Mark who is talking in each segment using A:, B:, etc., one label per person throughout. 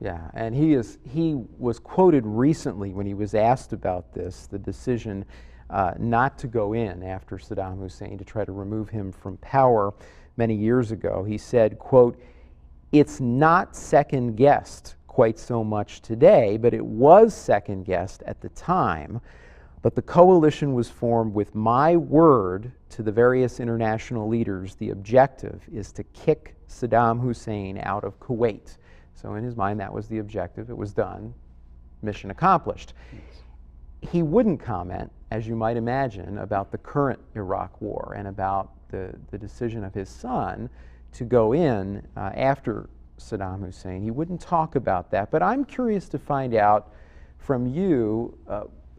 A: Yeah, and he was quoted recently when he was asked about this, the decision not to go in after Saddam Hussein to try to remove him from power many years ago. He said, quote, "It's not second-guessed quite so much today, but it was second-guessed at the time. But the coalition was formed with my word to the various international leaders. The objective is to kick Saddam Hussein out of Kuwait." So in his mind, that was the objective. It was done. Mission accomplished. Yes. He wouldn't comment, as you might imagine, about the current Iraq war and about the decision of his son to go in after Saddam Hussein. He wouldn't talk about that. But I'm curious to find out from you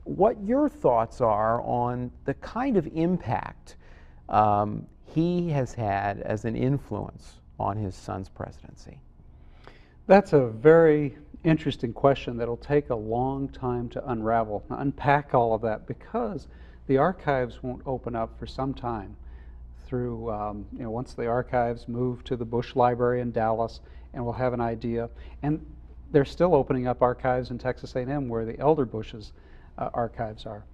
A: what your thoughts are on the kind of impact he has had as an influence on his son's presidency.
B: That's a very interesting question that'll take a long time to unpack all of that, because the archives won't open up for some time through, once the archives move to the Bush Library in Dallas, and we'll have an idea. And they're still opening up archives in Texas A&M where the elder Bush's archives are.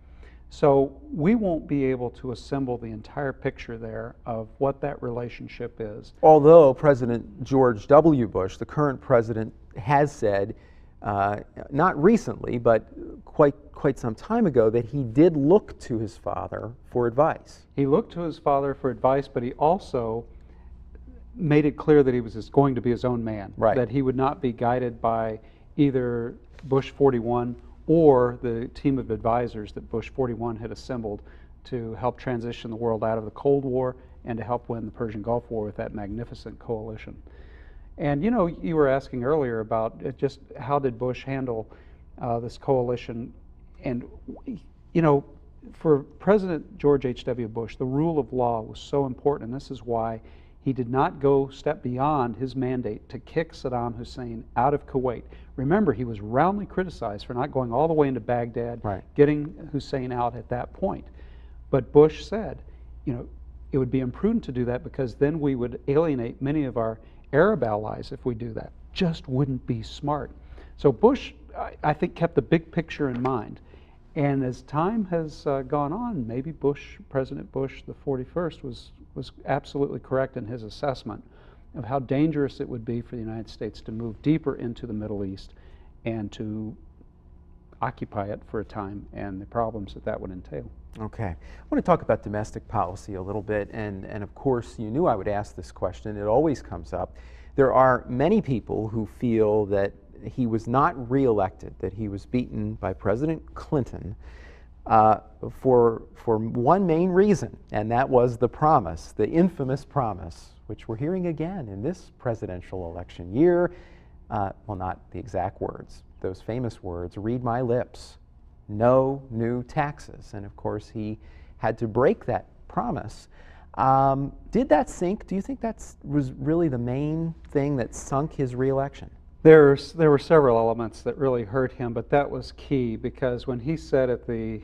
B: So we won't be able to assemble the entire picture there of what that relationship is.
A: Although President George W. Bush, the current president, has said, not recently, but quite some time ago, that he did look to his father for advice.
B: He looked to his father for advice, but he also made it clear that he was going to be his own man,
A: right,
B: that he would not be guided by either Bush 41 or the team of advisors that Bush 41 had assembled to help transition the world out of the Cold War and to help win the Persian Gulf War with that magnificent coalition. And you were asking earlier about just how did Bush handle this coalition. And for President George H.W. Bush, the rule of law was so important, and this is why he did not go step beyond his mandate to kick Saddam Hussein out of Kuwait. Remember, he was roundly criticized for not going all the way into Baghdad,
A: right,
B: getting Hussein out at that point. But Bush said, it would be imprudent to do that, because then we would alienate many of our Arab allies if we do that. Just wouldn't be smart. So Bush, I think, kept the big picture in mind. And as time has gone on, maybe President Bush, the 41st, was absolutely correct in his assessment of how dangerous it would be for the United States to move deeper into the Middle East and to occupy it for a time, and the problems that would entail.
A: Okay. I want to talk about domestic policy a little bit, and of course you knew I would ask this question. It always comes up. There are many people who feel that he was not reelected, that he was beaten by President Clinton for one main reason, and that was the promise, the infamous promise, which we're hearing again in this presidential election year. Well, not the exact words, those famous words, "Read my lips, no new taxes." And of course, he had to break that promise. Did that sink? Do you think that was really the main thing that sunk his reelection?
B: There were several elements that really hurt him, but that was key, because when he said at the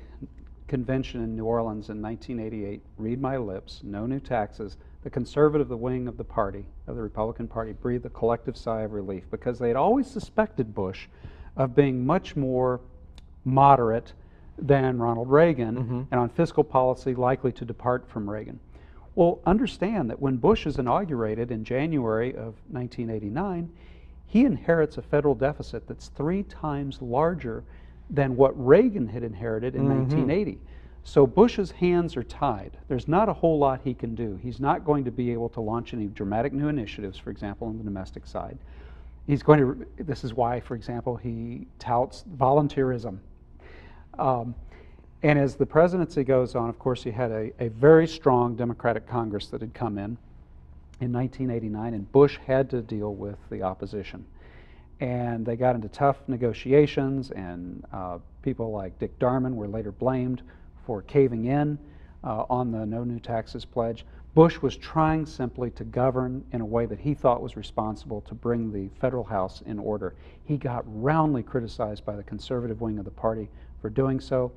B: convention in New Orleans in 1988, "Read my lips, no new taxes," the conservative wing of the party, of the Republican Party, breathed a collective sigh of relief, because they had always suspected Bush of being much more moderate than Ronald Reagan, and on fiscal policy likely to depart from Reagan. Well, understand that when Bush is inaugurated in January of 1989, he inherits a federal deficit that's 3 times larger than what Reagan had inherited in 1980. So Bush's hands are tied. There's not a whole lot he can do. He's not going to be able to launch any dramatic new initiatives, for example, on the domestic side. This is why, for example, he touts volunteerism. And as the presidency goes on, of course, you had a very strong Democratic Congress that had come in 1989, and Bush had to deal with the opposition. And they got into tough negotiations, and people like Dick Darman were later blamed for caving in on the no new taxes pledge. Bush was trying simply to govern in a way that he thought was responsible to bring the federal house in order. He got roundly criticized by the conservative wing of the party for doing so.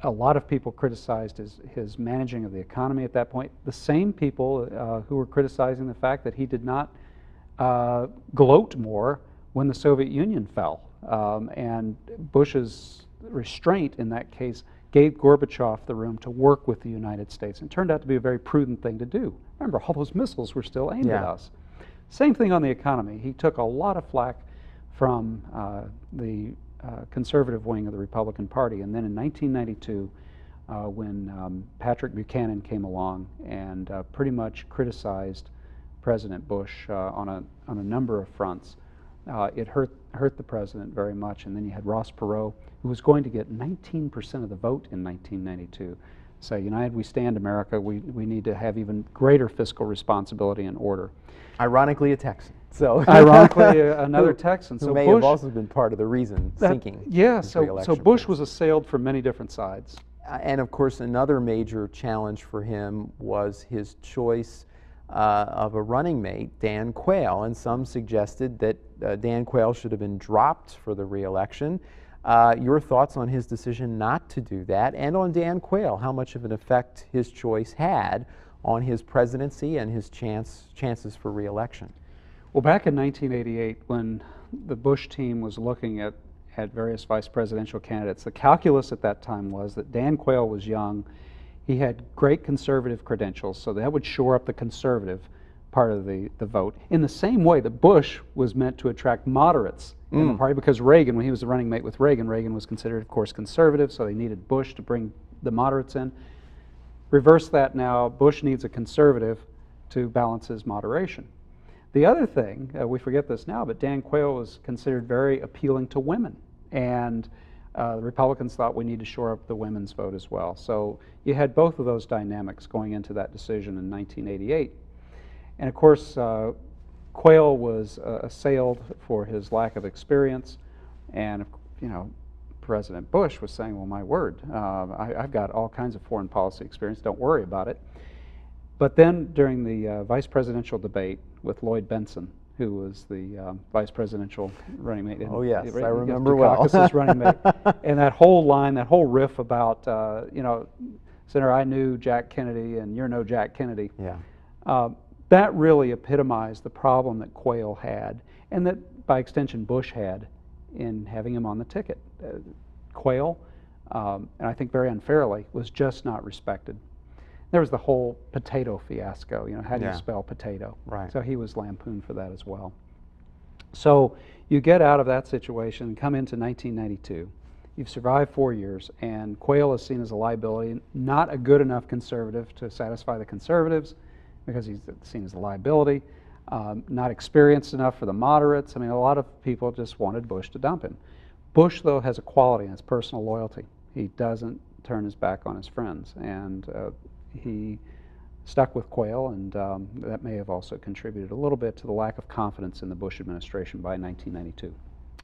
B: A lot of people criticized his managing of the economy at that point. The same people who were criticizing the fact that he did not gloat more when the Soviet Union fell. And Bush's restraint in that case gave Gorbachev the room to work with the United States. And it turned out to be a very prudent thing to do. Remember, all those missiles were still aimed at us. Same thing on the economy. He took a lot of flack from the conservative wing of the Republican Party. And then in 1992, when Patrick Buchanan came along and pretty much criticized President Bush on a number of fronts, it hurt the president very much. And then you had Ross Perot, who was going to get 19% of the vote in 1992. Say, United we stand, America, we need to have even greater fiscal responsibility and order.
A: Ironically, a Texan. So
B: ironically, another Texan.
A: Who
B: so
A: may
B: Bush,
A: have also been part of the reason sinking.
B: Yeah,
A: his
B: so
A: re-election
B: Bush
A: plans.
B: was assailed from many different sides.
A: And of course, another major challenge for him was his choice of a running mate, Dan Quayle. And some suggested that Dan Quayle should have been dropped for the re-election. Your thoughts on his decision not to do that, and on Dan Quayle, how much of an effect his choice had on his presidency and his chances for re-election?
B: Well, back in 1988, when the Bush team was looking at various vice presidential candidates, the calculus at that time was that Dan Quayle was young. He had great conservative credentials, so that would shore up the conservative part of the vote. In the same way that Bush was meant to attract moderates in the party, because Reagan, when he was the running mate with Reagan, Reagan was considered, of course, conservative, so they needed Bush to bring the moderates in. Reverse that now, Bush needs a conservative to balance his moderation. The other thing, we forget this now, but Dan Quayle was considered very appealing to women, and the Republicans thought we need to shore up the women's vote as well. So you had both of those dynamics going into that decision in 1988. And of course, Quayle was assailed for his lack of experience, and President Bush was saying, well, my word, I've got all kinds of foreign policy experience, don't worry about it. But then during the vice presidential debate with Lloyd Benson, who was the vice presidential running mate.
A: Oh yes, I remember well.
B: Running mate. And that whole line, that whole riff about, Senator, I knew Jack Kennedy and you're no Jack Kennedy.
A: Yeah.
B: That really epitomized the problem that Quayle had, and that by extension Bush had in having him on the ticket. Quayle, and I think very unfairly, was just not respected. There was the whole potato fiasco, how do you spell potato?
A: Right.
B: So he was lampooned for that as well. So you get out of that situation and come into 1992. You've survived 4 years, and Quayle is seen as a liability, not a good enough conservative to satisfy the conservatives, because he's seen as a liability, not experienced enough for the moderates. I mean, a lot of people just wanted Bush to dump him. Bush, though, has a quality, and it's personal loyalty. He doesn't turn his back on his friends, and he stuck with Quayle, and that may have also contributed a little bit to the lack of confidence in the Bush administration by 1992.